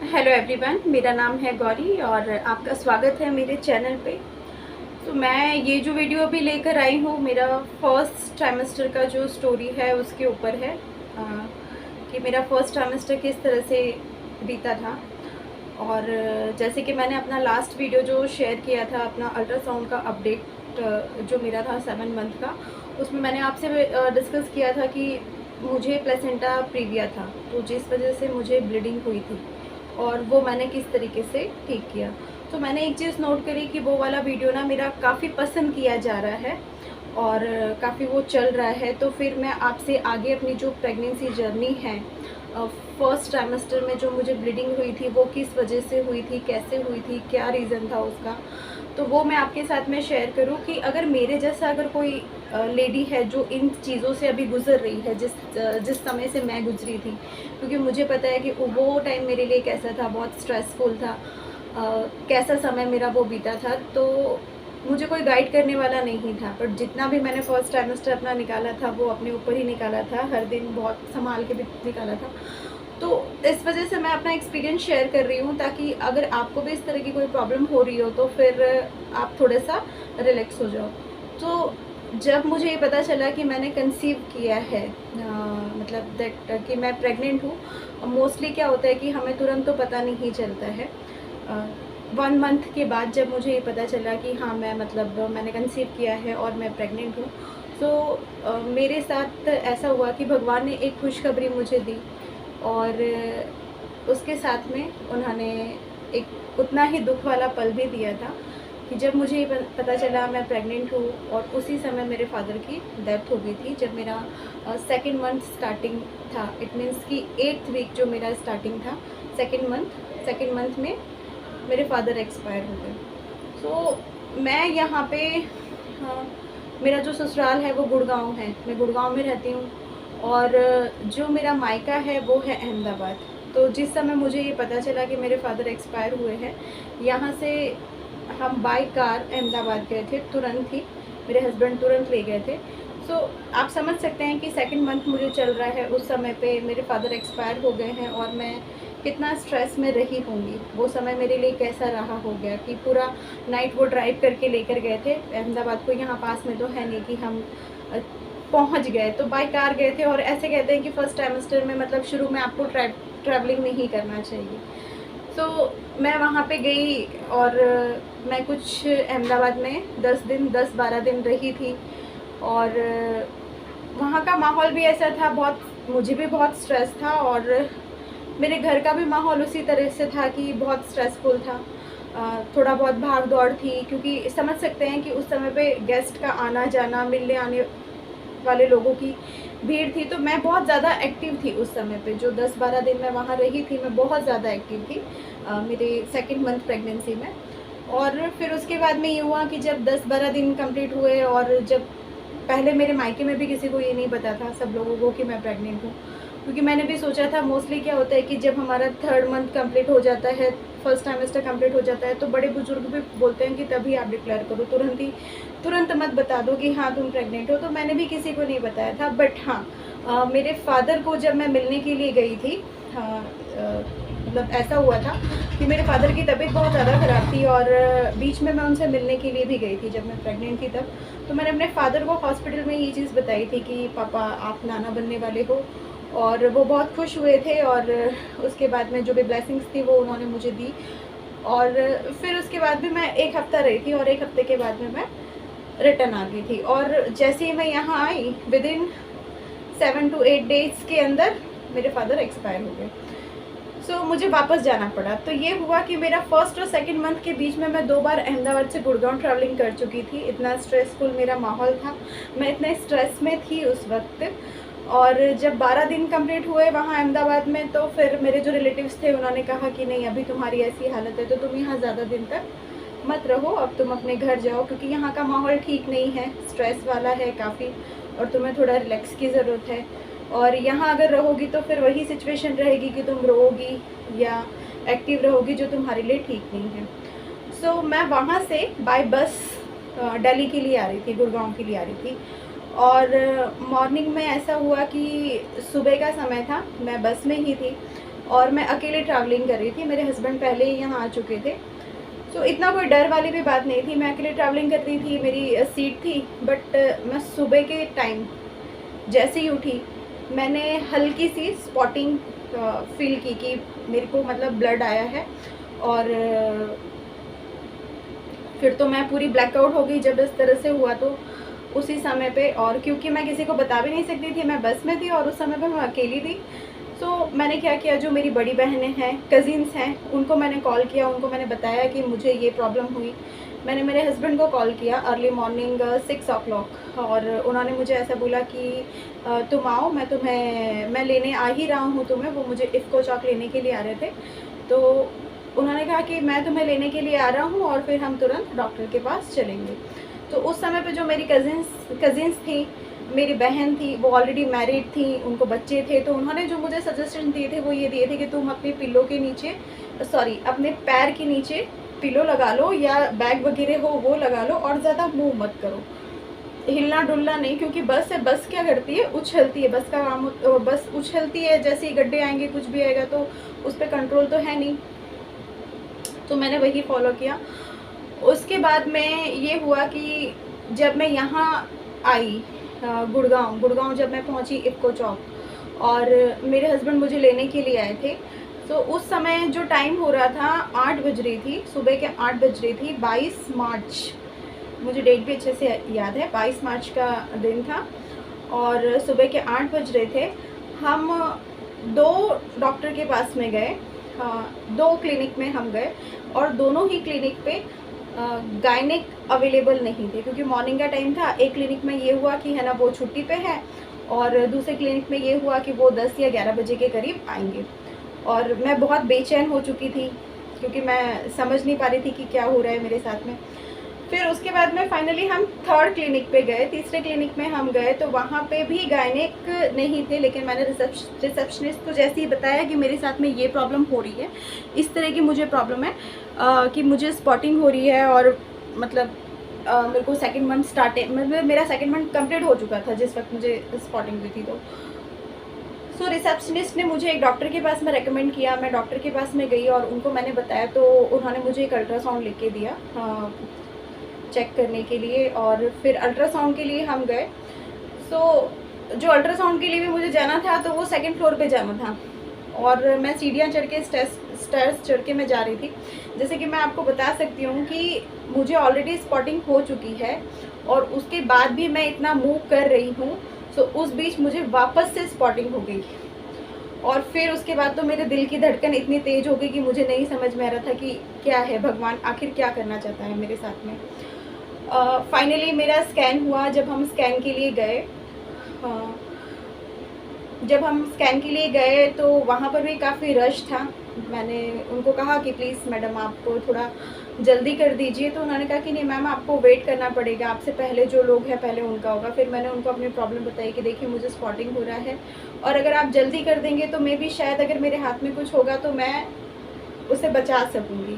Hello everyone, मेरा नाम है गौरी और आपका स्वागत है मेरे चैनल पे। तो मैं ये जो वीडियो अभी लेकर आई हूँ, मेरा फर्स्ट ट्राइमेस्टर का जो स्टोरी है उसके ऊपर है कि मेरा फर्स्ट ट्राइमेस्टर किस तरह से बीता था। और जैसे कि मैंने अपना लास्ट वीडियो जो शेयर किया था, अपना अल्ट्रासाउंड का अपडेट जो मेरा था 7 मंथ का, उसमें मैंने आपसे डिस्कस किया था कि मुझे प्लेसेंटा प्रीविया था, तो जिस वजह से मुझे ब्लीडिंग हुई थी और वो मैंने किस तरीके से ठीक किया। तो मैंने एक चीज़ नोट करी कि वो वाला वीडियो ना मेरा काफ़ी पसंद किया जा रहा है और काफ़ी वो चल रहा है। तो फिर मैं आपसे आगे अपनी जो प्रेगनेंसी जर्नी है, फर्स्ट ट्राइमेस्टर में जो मुझे ब्लीडिंग हुई थी वो किस वजह से हुई थी, कैसे हुई थी, क्या रीज़न था उसका, तो वो मैं आपके साथ में शेयर करूं कि अगर मेरे जैसा अगर कोई लेडी है जो इन चीज़ों से अभी गुज़र रही है, जिस समय से मैं गुजरी थी, क्योंकि मुझे पता है कि वो टाइम मेरे लिए कैसा था, बहुत स्ट्रेसफुल था, कैसा समय मेरा वो बीता था। तो मुझे कोई गाइड करने वाला नहीं था, बट जितना भी मैंने फर्स्ट ट्राइमेस्टर अपना निकाला था वो अपने ऊपर ही निकाला था, हर दिन बहुत संभाल के भी निकाला था। तो इस वजह से मैं अपना एक्सपीरियंस शेयर कर रही हूँ, ताकि अगर आपको भी इस तरह की कोई प्रॉब्लम हो रही हो तो फिर आप थोड़ा सा रिलैक्स हो जाओ। तो जब मुझे ये पता चला कि मैंने कंसीव किया है, मतलब दैट कि मैं प्रेग्नेंट हूँ, मोस्टली क्या होता है कि हमें तुरंत तो पता नहीं चलता है। 1 मंथ के बाद जब मुझे ये पता चला कि हाँ, मैं मतलब मैंने कंसीव किया है और मैं प्रेग्नेंट हूँ, तो मेरे साथ ऐसा हुआ कि भगवान ने एक खुशखबरी मुझे दी और उसके साथ में उन्होंने एक उतना ही दुख वाला पल भी दिया था कि जब मुझे ये पता चला मैं प्रेग्नेंट हूँ, और उसी समय मेरे फादर की डेथ हो गई थी जब मेरा 2nd मंथ स्टार्टिंग था। इट मीन्स कि 8th वीक जो मेरा स्टार्टिंग था, 2nd मंथ में मेरे फादर एक्सपायर हो गए। तो मैं यहाँ पे, मेरा जो ससुराल है वो गुड़गांव है, मैं गुड़गांव में रहती हूँ, और जो मेरा मायका है वो है अहमदाबाद। तो जिस समय मुझे ये पता चला कि मेरे फादर एक्सपायर हुए हैं, यहाँ से हम बाई कार अहमदाबाद गए थे, तुरंत ही मेरे हस्बैंड तुरंत ले गए थे। सो आप समझ सकते हैं कि 2nd मंथ मुझे चल रहा है, उस समय पे मेरे फादर एक्सपायर हो गए हैं और मैं कितना स्ट्रेस में रही होंगी। वो समय मेरे लिए कैसा रहा हो गया कि पूरा नाइट वो ड्राइव करके लेकर गए थे अहमदाबाद को, यहाँ पास में तो है नहीं कि हम पहुँच गए, तो बाई कार गए थे। और ऐसे कहते हैं कि फर्स्ट ट्राइमेस्टर में मतलब शुरू में आपको ट्रैवलिंग नहीं करना चाहिए। तो मैं वहाँ पे गई और मैं कुछ अहमदाबाद में 10-12 दिन रही थी, और वहाँ का माहौल भी ऐसा था, बहुत मुझे भी बहुत स्ट्रेस था, और मेरे घर का भी माहौल उसी तरह से था कि बहुत स्ट्रेसफुल था। थोड़ा बहुत भाग दौड़ थी, क्योंकि समझ सकते हैं कि उस समय पे गेस्ट का आना जाना, मिलने आने वाले लोगों की भीड़ थी। तो मैं बहुत ज़्यादा एक्टिव थी उस समय पे, जो 10-12 दिन मैं वहाँ रही थी, मैं बहुत ज़्यादा एक्टिव थी मेरे 2nd मंथ प्रेगनेंसी में। और फिर उसके बाद में ये हुआ कि जब 10-12 दिन कंप्लीट हुए, और जब पहले मेरे मायके में भी किसी को ये नहीं पता था, सब लोगों को, कि मैं प्रेग्नेंट हूँ, क्योंकि मैंने भी सोचा था मोस्टली क्या होता है कि जब हमारा 3rd मंथ कंप्लीट हो जाता है, फर्स्ट ट्राइमेस्टर कंप्लीट हो जाता है, तो बड़े बुजुर्ग भी बोलते हैं कि तभी आप डिक्लेयर करो, तुरंत मत बता दो कि हाँ तुम प्रेग्नेंट हो। तो मैंने भी किसी को नहीं बताया था, बट हाँ, मेरे फादर को जब मैं मिलने के लिए गई थी, मतलब ऐसा हुआ था कि मेरे फादर की तबीयत बहुत ज़्यादा ख़राब थी, और बीच में मैं उनसे मिलने के लिए भी गई थी जब मैं प्रेग्नेंट थी तब। तो मैंने अपने फादर को हॉस्पिटल में ये चीज़ बताई थी कि पापा आप नाना बनने वाले हो, और वो बहुत खुश हुए थे, और उसके बाद में जो भी ब्लेसिंग्स थी वो उन्होंने मुझे दी। और फिर उसके बाद भी मैं 1 हफ़्ता रही थी, और 1 हफ़्ते के बाद में मैं रिटर्न आ गई थी। और जैसे ही मैं यहाँ आई, विदिन 7 to 8 डेज़ के अंदर मेरे फादर एक्सपायर हो गए। सो मुझे वापस जाना पड़ा। तो ये हुआ कि मेरा फर्स्ट और 2nd मंथ के बीच में मैं 2 बार अहमदाबाद से गुड़गांव ट्रैवलिंग कर चुकी थी। इतना स्ट्रेसफुल मेरा माहौल था, मैं इतने स्ट्रेस में थी उस वक्त। और जब 12 दिन कंप्लीट हुए वहाँ अहमदाबाद में, तो फिर मेरे जो रिलेटिव्स थे उन्होंने कहा कि नहीं, अभी तुम्हारी ऐसी हालत है तो तुम यहाँ ज़्यादा दिन तक मत रहो, अब तुम अपने घर जाओ, क्योंकि यहाँ का माहौल ठीक नहीं है, स्ट्रेस वाला है काफ़ी, और तुम्हें थोड़ा रिलैक्स की ज़रूरत है। और यहाँ अगर रहोगी तो फिर वही सिचुएशन रहेगी कि तुम रोओगी या एक्टिव रहोगी, जो तुम्हारे लिए ठीक नहीं है। सो मैं वहाँ से बाय बस दिल्ली के लिए आ रही थी, गुड़गांव के लिए आ रही थी। और मॉर्निंग में ऐसा हुआ कि सुबह का समय था, मैं बस में ही थी, और मैं अकेले ट्रैवलिंग कर रही थी। मेरे हस्बैंड पहले ही यहाँ आ चुके थे, तो इतना कोई डर वाली भी बात नहीं थी। मैं अकेले ट्रैवलिंग कर रही थी, मेरी सीट थी। बट मैं सुबह के टाइम जैसे ही उठी, मैंने हल्की सी स्पॉटिंग फील की कि मेरे को मतलब ब्लड आया है। और फिर तो मैं पूरी ब्लैकआउट हो गई जब इस तरह से हुआ तो उसी समय पे। और क्योंकि मैं किसी को बता भी नहीं सकती थी, मैं बस में थी और उस समय पे मैं अकेली थी। तो मैंने क्या किया, जो मेरी बड़ी बहनें हैं, कज़िन्स हैं, उनको मैंने कॉल किया, उनको मैंने बताया कि मुझे ये प्रॉब्लम हुई। मैंने मेरे हस्बैंड को कॉल किया अर्ली मॉर्निंग 6 o'clock, और उन्होंने मुझे ऐसा बोला कि तुम आओ, मैं लेने आ ही रहा हूँ तुम्हें। वो मुझे इफ़को चौक लेने के लिए आ रहे थे, तो उन्होंने कहा कि मैं तुम्हें लेने के लिए आ रहा हूँ और फिर हम तुरंत डॉक्टर के पास चलेंगे। तो उस समय पे जो मेरी कज़िन्स थी, मेरी बहन थी, वो ऑलरेडी मैरिड थी, उनको बच्चे थे। तो उन्होंने जो मुझे सजेशन दिए थे वो ये दिए थे कि तुम अपने पिल्लो के नीचे, अपने पैर के नीचे पिलो लगा लो या बैग वगैरह हो वो लगा लो, और ज़्यादा मूव मत करो, हिलना डुलना नहीं। क्योंकि बस क्या करती है, उछलती है। बस का काम, बस उछलती है, जैसे ही गड्ढे आएंगे कुछ भी आएगा तो उस पर कंट्रोल तो है नहीं। तो मैंने वही फॉलो किया। उसके बाद में ये हुआ कि जब मैं यहाँ आई गुड़गांव जब मैं पहुँची इफ़को चौक, और मेरे हस्बैंड मुझे लेने के लिए आए थे, तो उस समय जो टाइम हो रहा था 8 बज रही थी, सुबह के 8 बज रही थी। 22 मार्च, मुझे डेट भी अच्छे से याद है, 22 मार्च का दिन था और सुबह के 8 बज रहे थे। हम 2 डॉक्टर के पास में गए, 2 क्लिनिक में हम गए, और दोनों ही क्लिनिक पे गायनिक अवेलेबल नहीं थे, क्योंकि मॉर्निंग का टाइम था। एक क्लिनिक में ये हुआ कि है ना वो छुट्टी पे है, और दूसरे क्लिनिक में ये हुआ कि वो 10 या 11 बजे के करीब आएंगे। और मैं बहुत बेचैन हो चुकी थी, क्योंकि मैं समझ नहीं पा रही थी कि क्या हो रहा है मेरे साथ में। फिर उसके बाद में फाइनली हम 3rd क्लिनिक पे गए, तीसरे क्लिनिक में हम गए, तो वहाँ पे भी गायनिक नहीं थे। लेकिन मैंने रिसेप्शनिस्ट को जैसे ही बताया कि मेरे साथ में ये प्रॉब्लम हो रही है, इस तरह की मुझे प्रॉब्लम है कि मुझे स्पॉटिंग हो रही है, और मतलब मेरे को सेकंड मंथ मतलब मेरा सेकंड मंथ कंप्लीट हो चुका था जिस वक्त मुझे स्पॉटिंग हुई थी। तो रिसेप्शनिस्ट ने मुझे एक डॉक्टर के पास में रेकमेंड किया। मैं डॉक्टर के पास में गई और उनको मैंने बताया, तो उन्होंने मुझे एक अल्ट्रासाउंड लिख के दिया चेक करने के लिए। और फिर अल्ट्रासाउंड के लिए हम गए। सो जो अल्ट्रासाउंड के लिए भी मुझे जाना था, तो वो 2nd फ्लोर पे जाना था, और मैं सीढ़ियाँ चढ़ के स्टेयर्स चढ़ के मैं जा रही थी। जैसे कि मैं आपको बता सकती हूँ कि मुझे ऑलरेडी स्पॉटिंग हो चुकी है, और उसके बाद भी मैं इतना मूव कर रही हूँ। सो उस बीच मुझे वापस से स्पॉटिंग हो गई, और फिर उसके बाद तो मेरे दिल की धड़कन इतनी तेज़ हो गई कि मुझे नहीं समझ में आ रहा था कि क्या है, भगवान आखिर क्या करना चाहता है मेरे साथ में। फाइनली मेरा स्कैन हुआ। जब हम स्कैन के लिए गए, तो वहाँ पर भी काफ़ी रश था। मैंने उनको कहा कि प्लीज़ मैडम आप थोड़ा जल्दी कर दीजिए, तो उन्होंने कहा कि नहीं मैम, आपको वेट करना पड़ेगा, आपसे पहले जो लोग हैं पहले उनका होगा। फिर मैंने उनको अपनी प्रॉब्लम बताई कि देखिए मुझे स्पॉटिंग हो रहा है, और अगर आप जल्दी कर देंगे तो मैं भी शायद अगर मेरे हाथ में कुछ होगा तो मैं उसे बचा सकूँगी।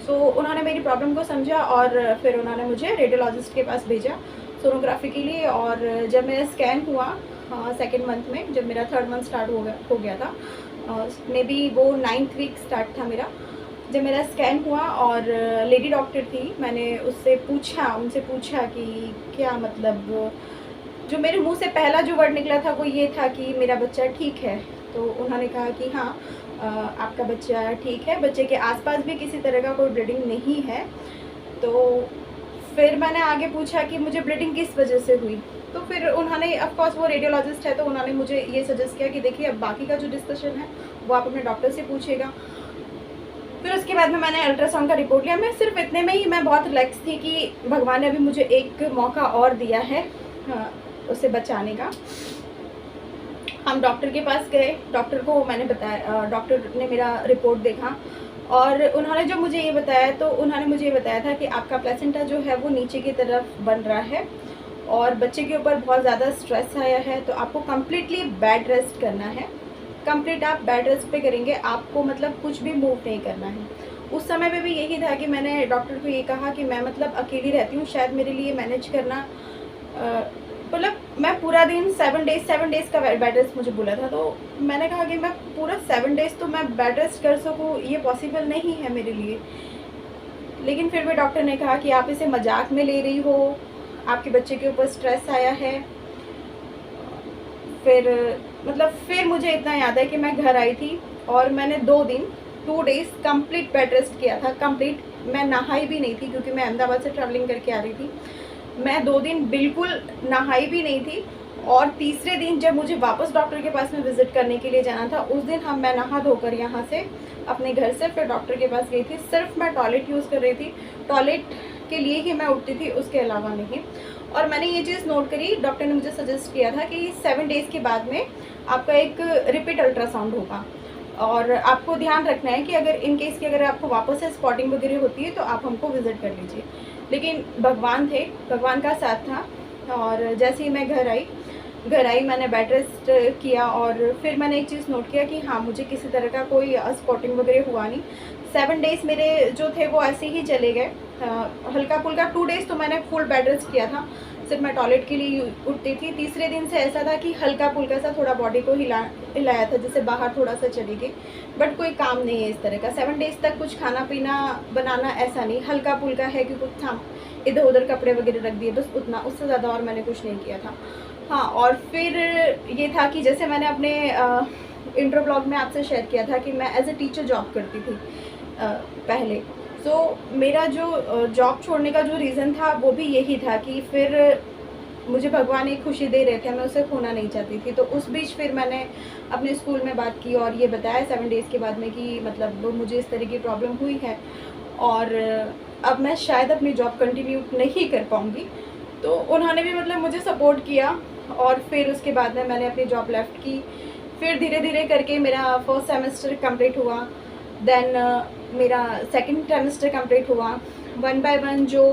सो उन्होंने मेरी प्रॉब्लम को समझा, और फिर उन्होंने मुझे रेडियोलॉजिस्ट के पास भेजा सोनोग्राफी के लिए। और जब मेरा स्कैन हुआ 2nd मंथ में, जब मेरा 3rd मंथ स्टार्ट हो गया था, मे बी वो 9th वीक स्टार्ट था मेरा, जब मेरा स्कैन हुआ, और लेडी डॉक्टर थी, मैंने उनसे पूछा कि क्या मतलब, जो मेरे मुंह से पहला जो वर्ड निकला था वो ये था कि मेरा बच्चा ठीक है। तो उन्होंने कहा कि हाँ आपका बच्चा ठीक है, बच्चे के आसपास भी किसी तरह का कोई ब्लीडिंग नहीं है। तो फिर मैंने आगे पूछा कि मुझे ब्लीडिंग किस वजह से हुई। तो फिर उन्होंने, ऑफ कोर्स वो रेडियोलॉजिस्ट है, तो उन्होंने मुझे ये सजेस्ट किया कि देखिए अब बाकी का जो डिस्कशन है वो आप अपने डॉक्टर से पूछिएगा। फिर उसके बाद में मैंने अल्ट्रासाउंड का रिपोर्ट लिया। मैं सिर्फ इतने में ही मैं बहुत रिलैक्स थी कि भगवान ने अभी मुझे एक मौका और दिया है उसे बचाने का। हम डॉक्टर के पास गए, डॉक्टर को मैंने बताया, डॉक्टर ने मेरा रिपोर्ट देखा, और उन्होंने जो मुझे ये बताया, तो उन्होंने मुझे ये बताया था कि आपका प्लेसेंटा जो है वो नीचे की तरफ बन रहा है, और बच्चे के ऊपर बहुत ज़्यादा स्ट्रेस आया है, तो आपको कम्प्लीटली बेड रेस्ट करना है। कंप्लीट आप बेड रेस्ट पे करेंगे, आपको मतलब कुछ भी मूव नहीं करना है। उस समय पे भी यही था कि मैंने डॉक्टर को ये कहा कि मैं मतलब अकेली रहती हूँ, शायद मेरे लिए मैनेज करना मतलब मैं पूरा दिन 7 डेज़ का बेड रेस्ट मुझे बोला था, तो मैंने कहा कि मैं पूरा 7 डेज़ तो मैं बेड रेस्ट कर सकूँ, ये पॉसिबल नहीं है मेरे लिए। लेकिन फिर भी डॉक्टर ने कहा कि आप इसे मजाक में ले रही हो, आपके बच्चे के ऊपर स्ट्रेस आया है। फिर मुझे इतना याद है कि मैं घर आई थी और मैंने 2 डेज़ कंप्लीट बेड रेस्ट किया था, कंप्लीट। मैं नहाई भी नहीं थी क्योंकि मैं अहमदाबाद से ट्रैवलिंग करके आ रही थी। मैं 2 दिन बिल्कुल नहाई भी नहीं थी, और तीसरे दिन जब मुझे वापस डॉक्टर के पास में विज़िट करने के लिए जाना था, उस दिन मैं नहा धोकर यहाँ से अपने घर से फिर डॉक्टर के पास गई थी। सिर्फ मैं टॉयलेट यूज़ कर रही थी, टॉयलेट के लिए ही मैं उठती थी, उसके अलावा नहीं। और मैंने ये चीज़ नोट करी, डॉक्टर ने मुझे सजेस्ट किया था कि 7 डेज़ के बाद में आपका एक रिपीट अल्ट्रासाउंड होगा, और आपको ध्यान रखना है कि अगर इन केस की अगर आपको वापस से स्पॉटिंग वगैरह होती है तो आप हमको विज़िट कर लीजिए। लेकिन भगवान का साथ था, और जैसे ही मैं घर आई मैंने बेड रेस्ट किया, और फिर मैंने एक चीज़ नोट किया कि हाँ, मुझे किसी तरह का कोई स्पॉटिंग वगैरह हुआ नहीं। 7 डेज़ मेरे जो थे वो ऐसे ही चले गए। हल्का फुल्का 2 डेज़ तो मैंने फुल बेड रेस्ट किया था, सिर्फ मैं टॉयलेट के लिए उठती थी। तीसरे दिन से ऐसा था कि हल्का फुल्का सा थोड़ा बॉडी को हिलाया था, जैसे बाहर थोड़ा सा चली गई, बट कोई काम नहीं है इस तरह का। 7 डेज़ तक कुछ खाना पीना बनाना ऐसा नहीं, हल्का फुल्का है कि कुछ था, इधर उधर कपड़े वगैरह रख दिए, बस उतना, उससे ज़्यादा और मैंने कुछ नहीं किया था। हाँ, और फिर ये था कि जैसे मैंने अपने इंट्रो ब्लॉग में आपसे शेयर किया था कि मैं एज ए टीचर जॉब करती थी पहले। तो मेरा जो जॉब छोड़ने का जो रीज़न था वो भी यही था कि फिर मुझे भगवान एक खुशी दे रहे थे, मैं उसे खोना नहीं चाहती थी। तो उस बीच फिर मैंने अपने स्कूल में बात की और ये बताया 7 डेज़ के बाद में कि मतलब मुझे इस तरह की प्रॉब्लम हुई है, और अब मैं शायद अपनी जॉब कंटिन्यू नहीं कर पाऊँगी। तो उन्होंने भी मतलब मुझे सपोर्ट किया, और फिर उसके बाद में मैंने अपनी जॉब लेफ़्ट की। फिर धीरे धीरे करके मेरा फर्स्ट सेमेस्टर कंप्लीट हुआ, देन मेरा सेकंड सेमेस्टर कंप्लीट हुआ। 1 बाय 1 जो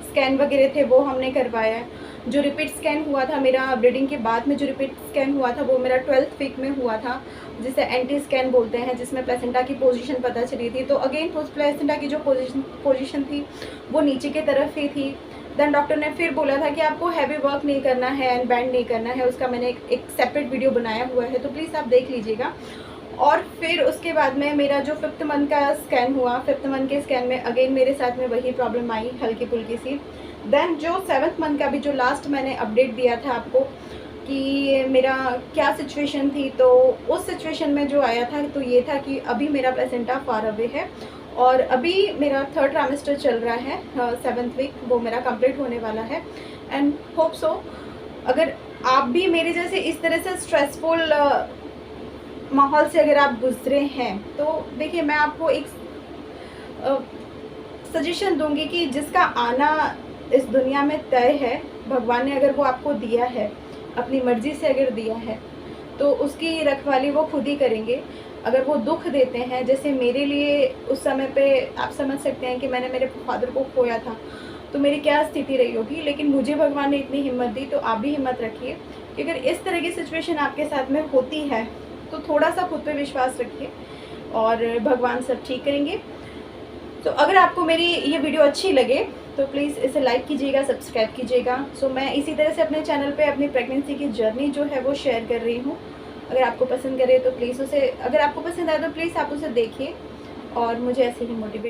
स्कैन वगैरह थे वो हमने करवाया। जो रिपीट स्कैन हुआ था मेरा ब्रीडिंग के बाद में, जो रिपीट स्कैन हुआ था वो मेरा 12th वीक में हुआ था, जिसे एंटी स्कैन बोलते हैं, जिसमें प्लेसेंटा की पोजीशन पता चली थी। तो अगेन प्लेसेंटा की जो पोजीशन थी वो नीचे की तरफ ही थी। देन डॉक्टर ने फिर बोला था कि आपको हैवी वर्क नहीं करना है एंड बैंड नहीं करना है, उसका मैंने एक सेपरेट वीडियो बनाया हुआ है, तो प्लीज़ आप देख लीजिएगा। और फिर उसके बाद में मेरा जो 5th मंथ का स्कैन हुआ, 5th मंथ के स्कैन में अगेन मेरे साथ में वही प्रॉब्लम आई, हल्की फुल्की सी। देन जो 7th मंथ का भी जो लास्ट मैंने अपडेट दिया था आपको कि मेरा क्या सिचुएशन थी, तो उस सिचुएशन में जो आया था तो ये था कि अभी मेरा प्लेसेंटा फार अवे है, और अभी मेरा 3rd ट्राइमेस्टर चल रहा है, 7th वीक वो मेरा कंप्लीट होने वाला है। एंड होप सो अगर आप भी मेरे जैसे इस तरह से स्ट्रेसफुल माहौल से अगर आप गुजरे हैं, तो देखिए मैं आपको एक सजेशन दूंगी कि जिसका आना इस दुनिया में तय है, भगवान ने अगर वो आपको दिया है, अपनी मर्ज़ी से अगर दिया है, तो उसकी रखवाली वो खुद ही करेंगे। अगर वो दुख देते हैं, जैसे मेरे लिए उस समय पे आप समझ सकते हैं कि मैंने मेरे फादर को खोया था, तो मेरी क्या स्थिति रही होगी। लेकिन मुझे भगवान ने इतनी हिम्मत दी, तो आप भी हिम्मत रखिए कि अगर इस तरह की सिचुएशन आपके साथ में होती है तो थोड़ा सा खुद पे विश्वास रखिए, और भगवान सब ठीक करेंगे। तो अगर आपको मेरी ये वीडियो अच्छी लगे तो प्लीज़ इसे लाइक कीजिएगा, सब्सक्राइब कीजिएगा। सो मैं इसी तरह से अपने चैनल पे अपनी प्रेगनेंसी की जर्नी जो है वो शेयर कर रही हूँ। अगर आपको पसंद करे तो प्लीज़ उसे, अगर आपको पसंद आए तो प्लीज़ आप उसे देखिए और मुझे ऐसे ही मोटिवेट